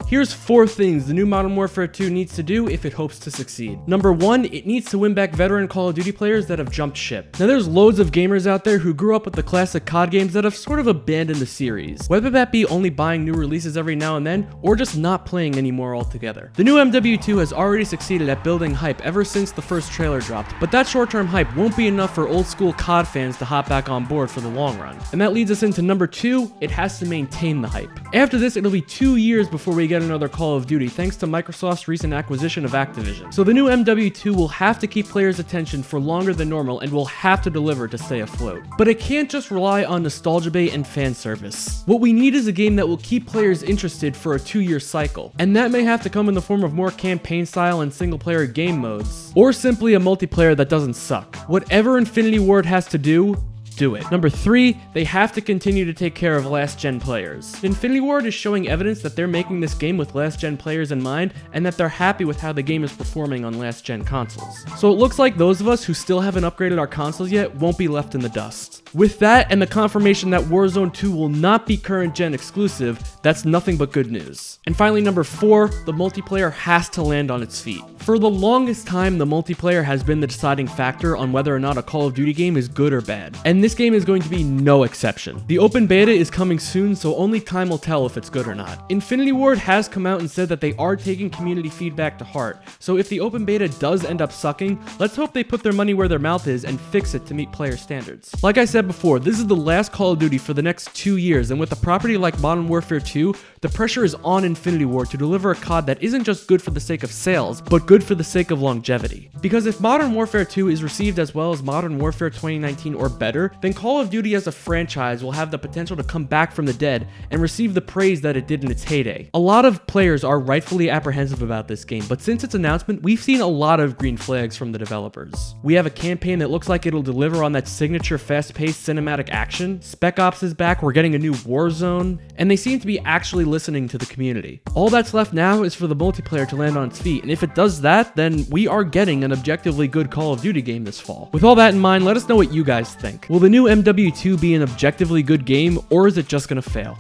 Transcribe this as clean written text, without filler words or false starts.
Here's 4 things the new Modern Warfare 2 needs to do if it hopes to succeed. Number 1, it needs to win back veteran Call of Duty players that have jumped ship. Now there's loads of gamers out there who grew up with the classic COD games that have sort of abandoned the series, whether that be only buying new releases every now and then, or just not playing anymore altogether. The new MW2 has already succeeded at building hype ever since the first trailer dropped, but that short-term hype won't be enough for old school COD fans to hop back on board for the long run. And that leads us into number 2, it has to maintain the hype. After this, it'll be 2 years before we get another Call of Duty thanks to Microsoft's recent acquisition of Activision. So the new MW2 will have to keep players' attention for longer than normal and will have to deliver to stay afloat. But it can't just rely on nostalgia bait and fan service. What we need is a game that will keep players interested for a 2-year cycle, and that may have to come in the form of more campaign style and single player game modes, or simply a multiplayer that doesn't suck. Whatever Infinity Ward has to do it. Number 3, they have to continue to take care of last-gen players. Infinity Ward is showing evidence that they're making this game with last-gen players in mind, and that they're happy with how the game is performing on last-gen consoles. So it looks like those of us who still haven't upgraded our consoles yet won't be left in the dust. With that, and the confirmation that Warzone 2 will not be current-gen exclusive, that's nothing but good news. And finally, number 4, the multiplayer has to land on its feet. For the longest time, the multiplayer has been the deciding factor on whether or not a Call of Duty game is good or bad, and this game is going to be no exception. The open beta is coming soon, so only time will tell if it's good or not. Infinity Ward has come out and said that they are taking community feedback to heart, so if the open beta does end up sucking, let's hope they put their money where their mouth is and fix it to meet player standards. Like I said before, this is the last Call of Duty for the next 2 years, and with a property like Modern Warfare 2, the pressure is on Infinity Ward to deliver a COD that isn't just good for the sake of sales, but good for the sake of longevity. Because if Modern Warfare 2 is received as well as Modern Warfare 2019 or better, then Call of Duty as a franchise will have the potential to come back from the dead and receive the praise that it did in its heyday. A lot of players are rightfully apprehensive about this game, but since its announcement, we've seen a lot of green flags from the developers. We have a campaign that looks like it'll deliver on that signature fast-paced cinematic action, Spec Ops is back, we're getting a new Warzone, and they seem to be actually listening to the community. All that's left now is for the multiplayer to land on its feet, and if it does that, then we are getting an objectively good Call of Duty game this fall. With all that in mind, let us know what you guys think. Will the new MW2 be an objectively good game, or is it just gonna fail?